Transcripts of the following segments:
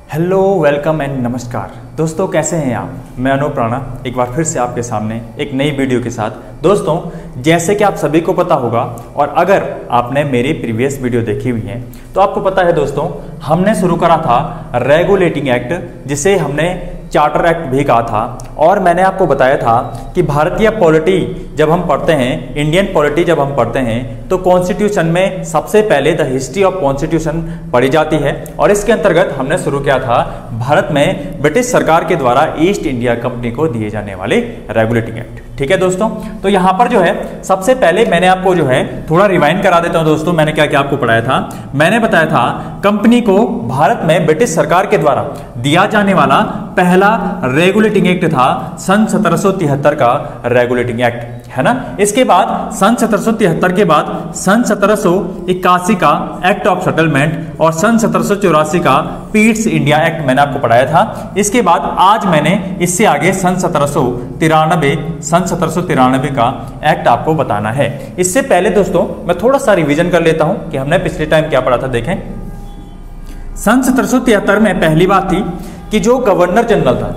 Hello, welcome and नमस्कार दोस्तों, कैसे हैं आप। मैं अनुप राणा एक बार फिर से आपके सामने एक नई वीडियो के साथ। दोस्तों, जैसे कि आप सभी को पता होगा और अगर आपने मेरी प्रीवियस वीडियो देखी हुई है तो आपको पता है दोस्तों, हमने शुरू करा था रेगुलेटिंग एक्ट, जिसे हमने चार्टर एक्ट भी कहा था। और मैंने आपको बताया था कि भारतीय पॉलिटी जब हम पढ़ते हैं, इंडियन पॉलिटी जब हम पढ़ते हैं तो कॉन्स्टिट्यूशन में सबसे पहले द हिस्ट्री ऑफ कॉन्स्टिट्यूशन पढ़ी जाती है। और इसके अंतर्गत हमने शुरू किया था भारत में ब्रिटिश सरकार के द्वारा ईस्ट इंडिया कंपनी को दिए जाने वाले रेगुलेटिंग एक्ट। ठीक है दोस्तों, तो यहाँ पर जो है सबसे पहले मैंने आपको जो है थोड़ा रिवाइंड करा देता हूँ दोस्तों। मैंने क्या क्या आपको पढ़ाया था। मैंने बताया था कंपनी को भारत में ब्रिटिश सरकार के द्वारा दिया जाने वाला पहला रेगुलेटिंग एक्ट था सन 1773 का रेगुलेटिंग एक्ट, है ना। इसके बाद सन 1773 के बाद सन 1781 का एक्ट ऑफ सेटलमेंट और सन 1784 का पीट्स इंडिया एक्ट मैंने आपको पढ़ाया था। इसके बाद आज मैंने इससे आगे सन 1793 का एक्ट आपको बताना है। इससे पहले दोस्तों मैं थोड़ा सा रिवीजन कर लेता हूं कि हमने पिछले टाइम क्या पढ़ा था। देखें, सन 1773 में पहली बात थी कि जो गवर्नर जनरल था,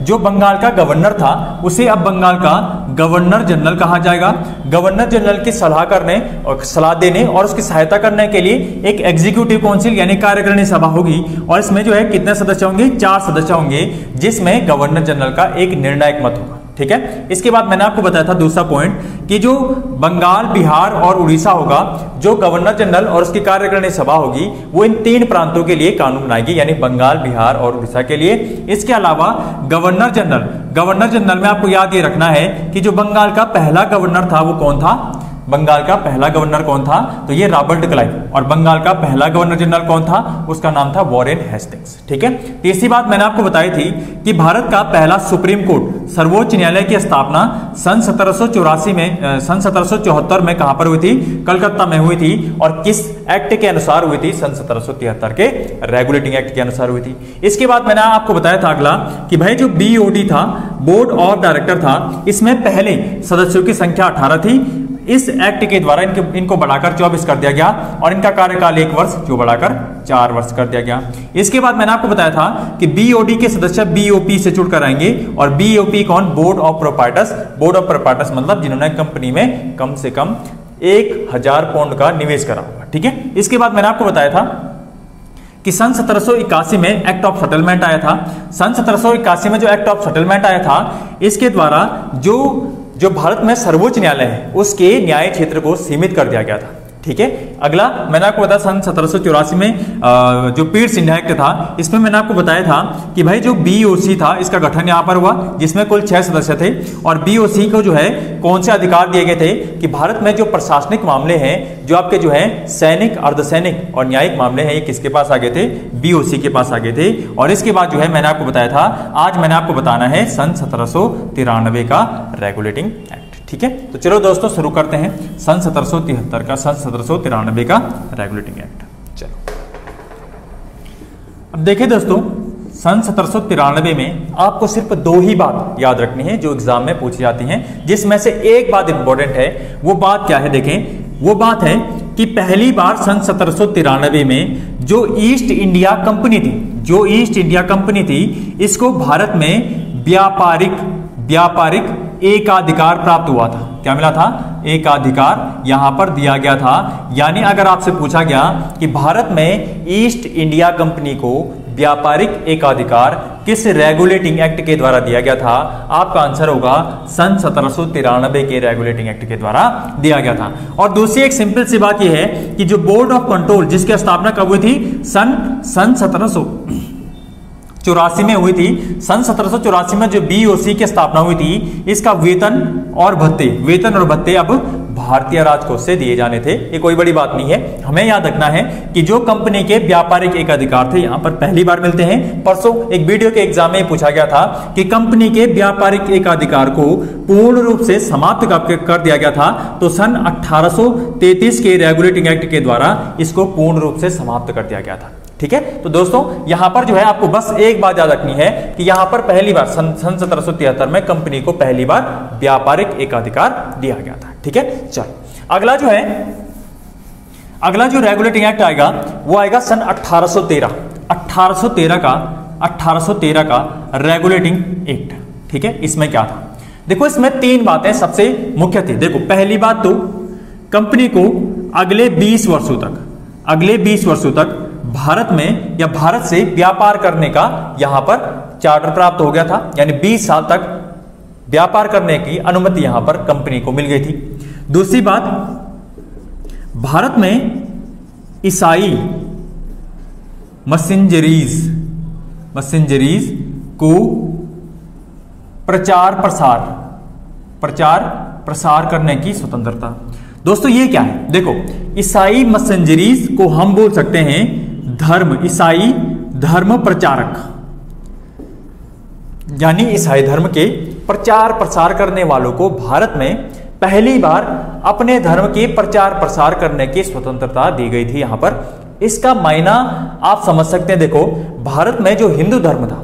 जो बंगाल का गवर्नर था, उसे अब बंगाल का गवर्नर जनरल कहा जाएगा। गवर्नर जनरल की सलाह करने और सलाह देने और उसकी सहायता करने के लिए एक एग्जीक्यूटिव काउंसिल यानी कार्यकारिणी सभा होगी। और इसमें जो है कितने सदस्य होंगे? 4 सदस्य होंगे, जिसमें गवर्नर जनरल का एक निर्णायक मत होगा। ठीक है। इसके बाद मैंने आपको बताया था दूसरा पॉइंट कि जो बंगाल, बिहार और उड़ीसा होगा, जो गवर्नर जनरल और उसकी कार्यकारिणी सभा होगी, वो इन 3 प्रांतों के लिए कानून बनाएगी, यानी बंगाल, बिहार और उड़ीसा के लिए। इसके अलावा गवर्नर जनरल में आपको याद ये रखना है कि जो बंगाल का पहला गवर्नर था वो कौन था? बंगाल का पहला गवर्नर कौन था? तो ये रॉबर्ट क्लाइव। और बंगाल का पहला गवर्नर जनरल कौन था? उसका नाम था वॉरेन हेस्टिंग्स। ठीक है। तीसरी बात मैंने आपको बताई थी कि भारत का पहला सुप्रीम कोर्ट, सर्वोच्च न्यायालय की स्थापना सन 1774 में कहां पर हुई थी? कलकत्ता में हुई थी। और किस एक्ट के अनुसार हुई थी? सन 1773 के रेगुलेटिंग एक्ट के अनुसार हुई थी। इसके बाद मैंने आपको बताया था अगला कि भाई जो BOD था, बोर्ड ऑफ डायरेक्टर था, इसमें पहले सदस्यों की संख्या 18 थी। इस एक्ट के द्वारा इनको बढ़ाकर 24 कर दिया गया और इनका कार्यकाल 1 वर्ष जो बढ़ाकर 4 वर्ष कर दिया गया। इसके बाद मैंने आपको बताया था कि BOD के सदस्य BOP से जुड़कर आएंगे। और BOP कौन? Board of proprietors. Board of proprietors मतलब जिन्होंने कंपनी में कम से कम 1000 पाउंड का निवेश करा होगा। ठीक है। इसके बाद मैंने आपको बताया था कि सन 1781 में एक्ट ऑफ सेटलमेंट आया था। सन 1781 में जो एक्ट ऑफ सेटलमेंट आया था, इसके द्वारा जो भारत में सर्वोच्च न्यायालय है उसके न्याय क्षेत्र को सीमित कर दिया गया था। ठीक है। अगला मैंने आपको बताया सन 1784 में जो पीट्स इंडिया एक्ट था, इसमें मैंने आपको बताया था कि भाई जो BOC था, इसका गठन यहां पर हुआ, जिसमें कुल 6 सदस्य थे। और BOC को जो है कौन से अधिकार दिए गए थे कि भारत में जो प्रशासनिक मामले हैं, जो आपके जो है सैनिक, अर्धसैनिक और न्यायिक मामले हैं, ये किसके पास आ गए थे? BOC के पास आ गए थे। और इसके बाद जो है मैंने आपको बताया था, आज मैंने आपको बताना है सन 1793 का रेगुलेटिंग एक्ट। ठीक है। तो चलो दोस्तों शुरू करते हैं सन 1793 का रेगुलेटिंग एक्ट। चलो अब देखिए दोस्तों, सन 1793 में आपको सिर्फ 2 ही बात याद रखनी है जो एग्जाम में पूछी जाती हैं, जिसमें से एक बात इंपॉर्टेंट है। वो बात क्या है? देखें, वो बात है कि पहली बार सन 1793 में जो ईस्ट इंडिया कंपनी थी, इसको भारत में व्यापारिक एकाधिकार प्राप्त हुआ था। क्या मिला था? एकाधिकार यहां पर दिया गया था। यानी अगर आपसे पूछा गया कि भारत में ईस्ट इंडिया कंपनी को व्यापारिक एकाधिकार किस रेगुलेटिंग एक्ट के द्वारा दिया गया था, आपका आंसर होगा सन 1793 के रेगुलेटिंग एक्ट के द्वारा दिया गया था। और दूसरी एक सिंपल सी बात यह है कि जो बोर्ड ऑफ कंट्रोल, जिसकी स्थापना कब हुई थी? सन 1784 में हुई थी। सन 1784 में जो BOC की स्थापना हुई थी, इसका वेतन और भत्ते अब भारतीय राजकोष से दिए जाने थे। ये कोई बड़ी बात नहीं है। हमें याद रखना है कि जो कंपनी के व्यापारिक एकाधिकार थे, यहां पर पहली बार मिलते हैं। परसों एक वीडियो के एग्जाम में पूछा गया था कि कंपनी के व्यापारिक एकाधिकार को पूर्ण रूप से समाप्त कर दिया गया था, तो सन 1833 के रेगुलेटिंग एक्ट के द्वारा इसको पूर्ण रूप से समाप्त कर दिया गया था। ठीक है। तो दोस्तों यहां पर जो है आपको बस एक बात याद रखनी है कि यहां पर पहली बार सन 1773 में कंपनी को पहली बार व्यापारिक एकाधिकार दिया गया था। ठीक है। चलो अगला जो रेगुलेटिंग एक्ट आएगा वो आएगा सन 1813 1813 का रेगुलेटिंग एक्ट। ठीक है, इसमें क्या था? देखो इसमें तीन बातें सबसे मुख्य थी। देखो पहली बात तो कंपनी को अगले 20 वर्षों तक भारत में या भारत से व्यापार करने का यहां पर चार्टर प्राप्त हो गया था, यानी 20 साल तक व्यापार करने की अनुमति यहां पर कंपनी को मिल गई थी। दूसरी बात, भारत में ईसाई मशीनरीज को प्रचार प्रसार करने की स्वतंत्रता। दोस्तों ये क्या है? देखो ईसाई मशीनरीज को हम बोल सकते हैं ईसाई धर्म प्रचारक, यानी ईसाई धर्म के प्रचार प्रसार करने वालों को भारत में पहली बार अपने धर्म के प्रचार प्रसार करने की स्वतंत्रता दी गई थी। यहां पर इसका मायना आप समझ सकते हैं। देखो भारत में जो हिंदू धर्म था,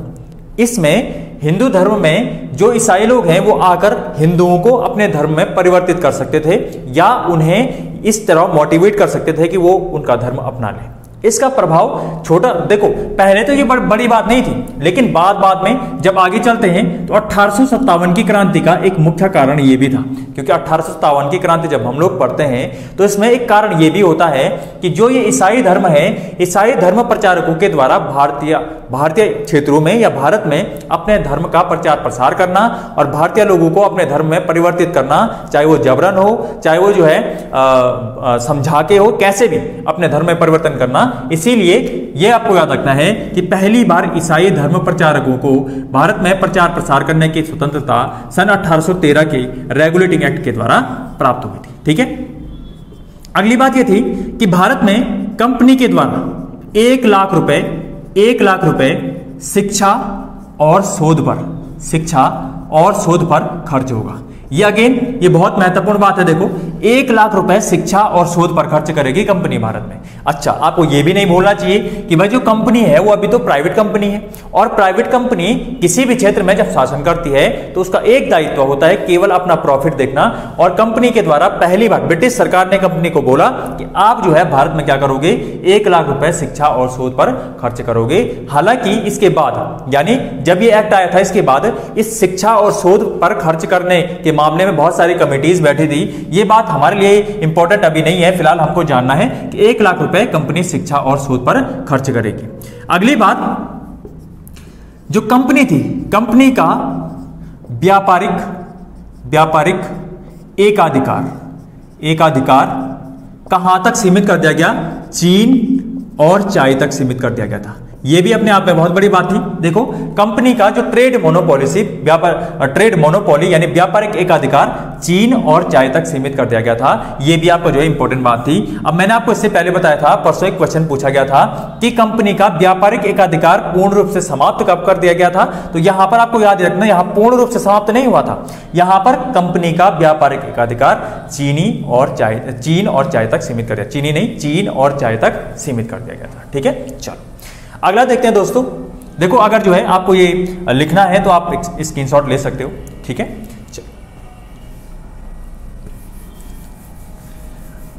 इसमें हिंदू धर्म में जो ईसाई लोग हैं वो आकर हिंदुओं को अपने धर्म में परिवर्तित कर सकते थे या उन्हें इस तरह मोटिवेट कर सकते थे कि वो उनका धर्म अपना लें। इसका प्रभाव छोटा, देखो पहले तो ये बड़ी बात नहीं थी, लेकिन बाद में जब आगे चलते हैं तो 1857 की क्रांति का एक मुख्य कारण ये भी था, क्योंकि 1857 की क्रांति जब हम लोग पढ़ते हैं तो इसमें एक कारण ये भी होता है कि जो ये ईसाई धर्म है, ईसाई धर्म प्रचारकों के द्वारा भारतीय क्षेत्रों में या भारत में अपने धर्म का प्रचार प्रसार करना और भारतीय लोगों को अपने धर्म में परिवर्तित करना, चाहे वो जबरन हो, चाहे वो जो है समझा के हो, कैसे भी अपने धर्म में परिवर्तन करना। इसीलिए यह आपको याद रखना है कि पहली बार ईसाई धर्म प्रचारकों को भारत में प्रचार प्रसार करने की स्वतंत्रता सन 1813 के रेगुलेटिंग एक्ट के द्वारा प्राप्त हुई थी। ठीक है, अगली बात यह थी कि भारत में कंपनी के द्वारा 1 लाख रुपए शिक्षा और शोध पर खर्च होगा। ये अगेन ये बहुत महत्वपूर्ण बात है। देखो 1 लाख रुपए शिक्षा और शोध पर खर्च करेगी कंपनी भारत में। अच्छा, आपको ये भी नहीं भूलना चाहिए कि भाई जो कंपनी है वो अभी तो प्राइवेट कंपनी है, और प्राइवेट कंपनी किसी भी क्षेत्र में जब शासन करती है तो उसका एक दायित्व होता है केवल अपना प्रॉफिट देखना। और कंपनी के द्वारा पहली बार ब्रिटिश सरकार ने कंपनी को बोला कि आप जो है भारत में क्या करोगे, 1 लाख रुपए शिक्षा और शोध पर खर्च करोगे। हालांकि इसके बाद, यानी जब ये एक्ट आया था इसके बाद इस शिक्षा और शोध पर खर्च करने के मामले में बहुत सारी कमिटीज बैठी थी। ये बात हमारे लिए इंपॉर्टेंट अभी नहीं है, फिलहाल हमको जानना है कि 1 लाख रुपए कंपनी शिक्षा और शोध पर खर्च करेगी। अगली बात, जो कंपनी थी, कंपनी का व्यापारिक एकाधिकार कहां तक सीमित कर दिया गया? चीन और चाय तक सीमित कर दिया गया था। यह भी अपने आप में बहुत बड़ी बात थी। देखो कंपनी का जो ट्रेड मोनोपोली यानी व्यापारिक एकाधिकार चीन और चाय तक सीमित कर दिया गया था। यह भी आपको जो है इंपॉर्टेंट बात थी। अब मैंने आपको इससे पहले बताया था, परसों एक क्वेश्चन पूछा गया था कि कंपनी का व्यापारिक एकाधिकार पूर्ण रूप से समाप्त कब कर दिया गया था। तो यहां पर आपको याद रखना, यहां पूर्ण रूप से समाप्त नहीं हुआ था, यहां पर कंपनी का व्यापारिक एकाधिकार चीन और चाय तक सीमित कर दिया, चीन और चाय तक सीमित कर दिया गया था। ठीक है, चलो अगला देखते हैं दोस्तों। देखो अगर जो है आपको ये लिखना है तो आप स्क्रीनशॉट ले सकते हो। ठीक है, चलो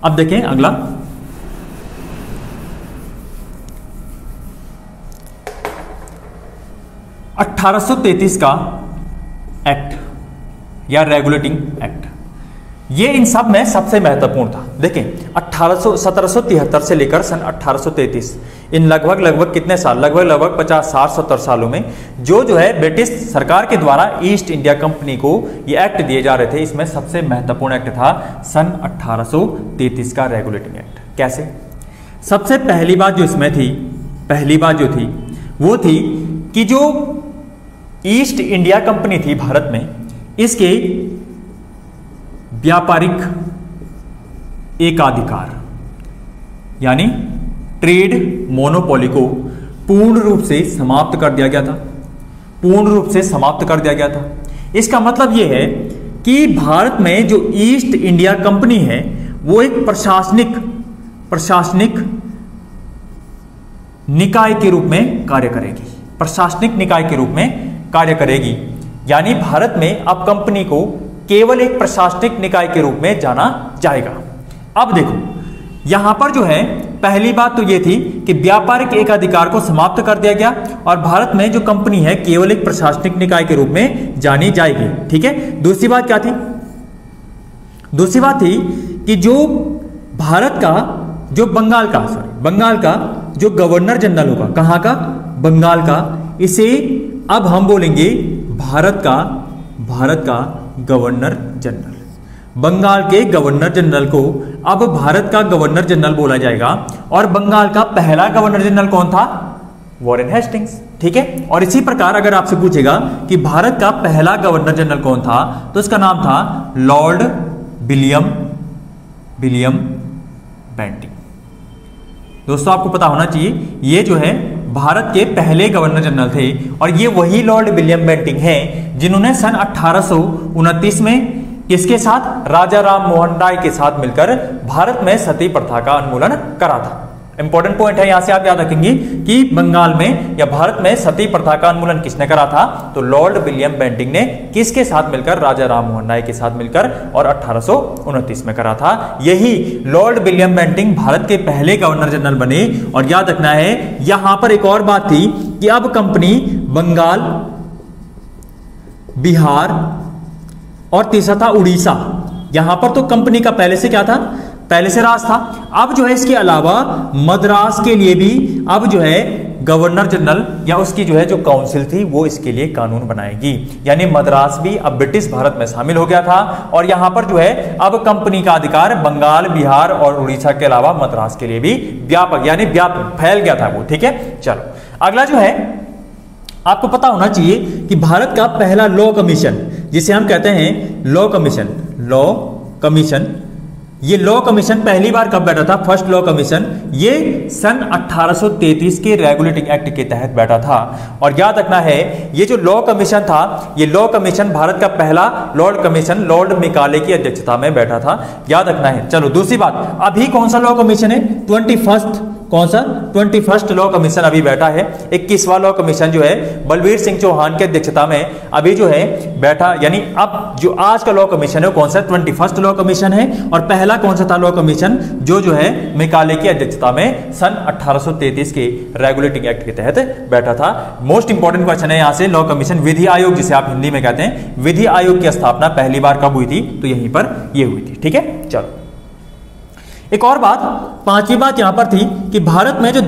अब देखें अगला। (1833) का एक्ट या रेगुलेटिंग एक्ट, ये इन सब में सबसे महत्वपूर्ण था। देखें 1773 से लेकर सन 1833, इन लगभग कितने साल, लगभग 50, 60, 70 सालों में जो है ब्रिटिश सरकार के द्वारा ईस्ट इंडिया कंपनी को ये एक्ट दिए जा रहे थे, इसमें सबसे महत्वपूर्ण एक्ट था सन 1833 का रेगुलेटिंग एक्ट। कैसे? सबसे पहली बात जो इसमें थी, वो थी कि जो ईस्ट इंडिया कंपनी थी भारत में, इसके व्यापारिक एकाधिकार यानी ट्रेड मोनोपोली को पूर्ण रूप से समाप्त कर दिया गया था। इसका मतलब यह है कि भारत में जो ईस्ट इंडिया कंपनी है वो एक प्रशासनिक निकाय के रूप में कार्य करेगी। यानी भारत में अब कंपनी को केवल एक प्रशासनिक निकाय के रूप में जाना जाएगा। अब देखो यहां पर जो है पहली बात तो ये थी कि व्यापारिक एकाधिकार को समाप्त कर दिया गया और भारत में जो कंपनी है केवल एक प्रशासनिक निकाय के रूप में जानी जाएगी। ठीक है, दूसरी बात क्या थी? दूसरी बात थी कि जो भारत का जो बंगाल का जो गवर्नर जनरल होगा, कहां का? बंगाल का, इसे अब हम बोलेंगे भारत का गवर्नर जनरल। बंगाल के गवर्नर जनरल को अब भारत का गवर्नर जनरल बोला जाएगा और बंगाल का पहला गवर्नर जनरल कौन था? Warren Hastings. ठीक है, और इसी प्रकार अगर आपसे पूछेगा कि भारत का पहला गवर्नर जनरल कौन था, तो इसका नाम था लॉर्ड विलियम बेंटिंक। दोस्तों आपको पता होना चाहिए ये जो है भारत के पहले गवर्नर जनरल थे और ये वही लॉर्ड विलियम बेंटिंक हैं जिन्होंने सन 1829 में किसके साथ? राजा राम मोहन राय के साथ मिलकर भारत में सती प्रथा का उन्मूलन करा था। इंपॉर्टेंट पॉइंट है, यहां से आप याद रखेंगे कि बंगाल में या भारत में सती प्रथा का उन्मूलन किसने करा था? तो लॉर्ड विलियम बेंटिंक ने किसके साथ मिलकर? राजा राम मोहन राय के साथ मिलकर, और 1829 में करा था। यही लॉर्ड विलियम बेंटिंक भारत के पहले गवर्नर जनरल बने। और याद रखना है यहां पर एक और बात थी कि अब कंपनी बंगाल, बिहार और तीसरा था उड़ीसा। यहां पर तो कंपनी का पहले से क्या था? पहले से राज था। अब जो है इसके अलावा मद्रास के लिए भी अब जो है गवर्नर जनरल या उसकी जो है जो काउंसिल थी वो इसके लिए कानून बनाएगी। यानी मद्रास भी अब ब्रिटिश भारत में शामिल हो गया था और यहां पर जो है अब कंपनी का अधिकार बंगाल, बिहार और उड़ीसा के अलावा मद्रास के लिए भी व्यापक यानी व्यापक फैल गया था वो। ठीक है, चलो अगला जो है आपको पता होना चाहिए कि भारत का पहला लॉ कमीशन, जिसे हम कहते हैं लॉ कमीशन, ये लॉ कमीशन पहली बार कब बैठा था? फर्स्ट लॉ कमीशन ये सन 1833 के रेगुलेटिंग एक्ट के तहत बैठा था। और याद रखना है ये जो लॉ कमीशन था, ये लॉ कमीशन भारत का पहला लॉर्ड कमीशन लॉर्ड मेकाले की अध्यक्षता में बैठा था। याद रखना है। चलो दूसरी बात, अभी कौन सा लॉ कमीशन है? 21st लॉ कमीशन अभी बैठा है। 21वां लॉ कमीशन जो है बलबीर सिंह चौहान की अध्यक्षता में अभी जो है बैठा, यानी अब जो आज का लॉ कमीशन है कौन सा? 21st लॉ कमीशन है। और पहला कौन सा था लॉ कमीशन? जो है मेकाले की अध्यक्षता में सन 1833 के रेगुलेटिंग एक्ट के तहत बैठा था। मोस्ट इंपॉर्टेंट क्वेश्चन है यहां से, लॉ कमीशन विधि आयोग जिसे आप हिंदी में कहते हैं, विधि आयोग की स्थापना पहली बार कब हुई थी? तो यहीं पर ये हुई थी। ठीक है, चलो एक और बात, पांचवी बात यहां पर थी कि भारत में जो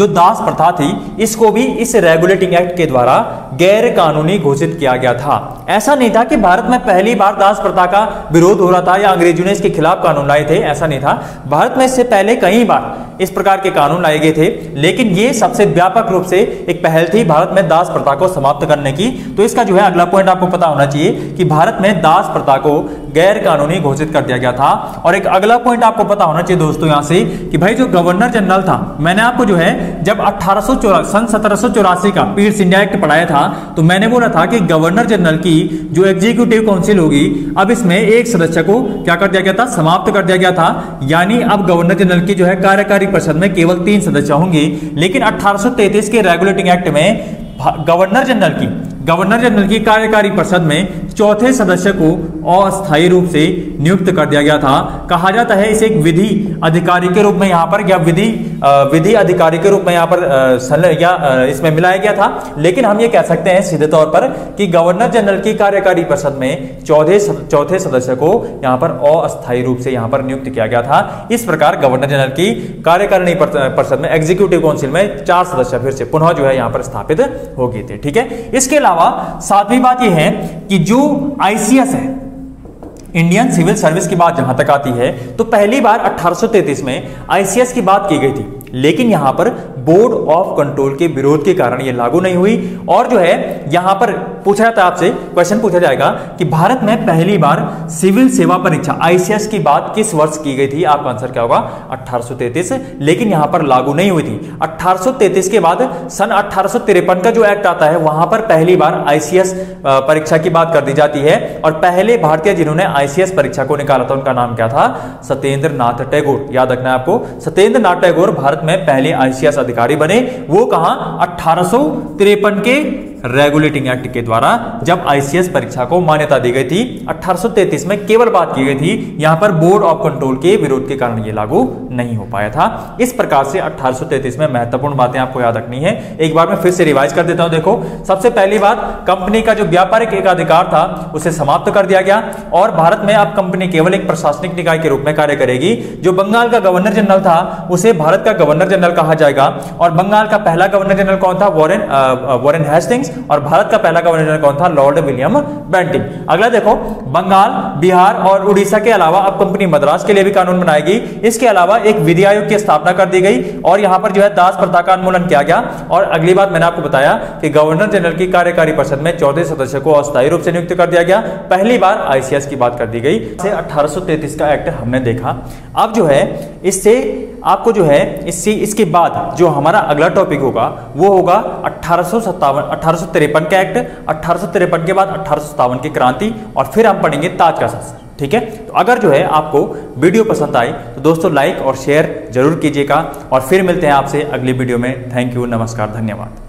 दास प्रथा थी इसको भी इस रेगुलेटिंग एक्ट के द्वारा गैर कानूनी घोषित किया गया था। ऐसा नहीं था कि भारत में पहली बार दास प्रथा का विरोध हो रहा था या अंग्रेजों ने इसके खिलाफ कानून लाए थे, ऐसा नहीं था। भारत में इससे पहले कई बार इस प्रकार के कानून लाए गए थे, लेकिन ये सबसे व्यापक रूप से एक पहल थी भारत में दास प्रथा को समाप्त करने की। तो इसका जो है अगला पॉइंट आपको पता होना चाहिए कि भारत में दास प्रथा को गैर कानूनी घोषित कर दिया गया था। और एक अगला पॉइंट आपको पता होना चाहिए दोस्तों यहां से कि भाई जो गवर्नर जनरल था, मैंने आपको जो है जब 1784 का पीड्स इंडिया एक्ट पढ़ाया था तो मैंने बोला था कि गवर्नर जनरल की जो एग्जीक्यूटिव काउंसिल होगी अब इसमें एक सदस्य को क्या कर दिया गया था? समाप्त कर दिया गया था। यानी अब गवर्नर जनरल की जो है कार्यकारी परिषद में केवल 3 सदस्य होंगे। लेकिन 1833 के रेगुलेटिंग एक्ट में गवर्नर जनरल की कार्यकारी परिषद में चौथे सदस्य को अस्थायी रूप से नियुक्त कर दिया गया था। कहा जाता है इसे एक विधि अधिकारी के रूप में यहाँ पर या विधि अधिकारी के रूप में यहाँ पर इसमें मिलाया गया था। लेकिन हम ये कह सकते हैं सीधे तौर पर कि गवर्नर जनरल की कार्यकारी परिषद में चौथे सदस्य को यहाँ पर अस्थायी रूप से यहाँ पर नियुक्त किया गया था। इस प्रकार गवर्नर जनरल की कार्यकारिणी परिषद में एग्जीक्यूटिव काउंसिल में 4 सदस्य फिर से पुनः जो है यहाँ पर स्थापित हो गए थे। ठीक है, इसके अलावा सातवीं बात यह है कि जो आईसीएस है, इंडियन सिविल सर्विस की बात जहां तक आती है तो पहली बार 1833 में आईसीएस की बात की गई थी, लेकिन यहां पर बोर्ड ऑफ कंट्रोल के विरोध के कारण यह लागू नहीं हुई। और जो है यहां पर पूछा जाता है, आपसे क्वेश्चन पूछा जाएगा कि भारत में पहली बार सिविल सेवा परीक्षा आईसीएस की बात किस वर्ष की गई थी? आपका आंसर क्या होगा? 1833। लेकिन यहां पर लागू नहीं हुई थी। 1833 के बाद सन 1853 का जो एक्ट आता है वहां पर पहली बार आईसीएस परीक्षा की बात कर दी जाती है। और पहले भारतीय जिन्होंने आईसीएस परीक्षा को निकाला था उनका नाम क्या था? सत्येंद्र नाथ टैगोर। याद रखना है आपको, सत्येंद्र नाथ टैगोर भारत में पहले आईसीएस अधिकारी बने। वो कहां? 1853 के रेगुलेटिंग एक्ट के द्वारा जब आईसीएस परीक्षा को मान्यता दी गई थी 1833 में केवल बात की गई थी, यहां पर बोर्ड ऑफ कंट्रोल के विरोध के कारण यह लागू नहीं हो पाया था। इस प्रकार से 1833 में महत्वपूर्ण बातें आपको याद रखनी है। एक बार मैं फिर से रिवाइज कर देता हूं। देखो, सबसे पहली बात, कंपनी का जो व्यापारिक एकाधिकार था उसे समाप्त कर दिया गया और भारत में अब कंपनी केवल एक प्रशासनिक निकाय के रूप में कार्य करेगी। जो बंगाल का गवर्नर जनरल था उसे भारत का गवर्नर जनरल कहा जाएगा और बंगाल का पहला गवर्नर जनरल कौन था? Warren Hastings. और भारत का पहला गवर्नर जनरल कौन था? Lord William Bentinck. अगला देखो, बंगाल, बिहार और उड़ीसा के अलावा अब कंपनी मद्रास के लिए भी कानून बनाएगी। इसके अलावा एक विधि आयोग की स्थापना कर दी गई और यहां पर जो है दास प्रथा का उन्मूलन किया गया। और अगली बात मैंने आपको बताया कि गवर्नर जनरल की कार्यकारी परिषद में 14 सदस्यों को अस्थायी रूप से नियुक्त कर दिया गया। पहली बार आईसीएस की बात कर दी गई। 1833 का एक्ट हमने देखा। अब जो है इससे आपको जो है इसके बाद जो हमारा अगला टॉपिक होगा वो होगा 1853 का एक्ट। 1853 के बाद 1857 की क्रांति और फिर हम पढ़ेंगे ताज का शासन। ठीक है, तो अगर जो है आपको वीडियो पसंद आई तो दोस्तों लाइक और शेयर जरूर कीजिएगा और फिर मिलते हैं आपसे अगली वीडियो में। थैंक यू, नमस्कार, धन्यवाद।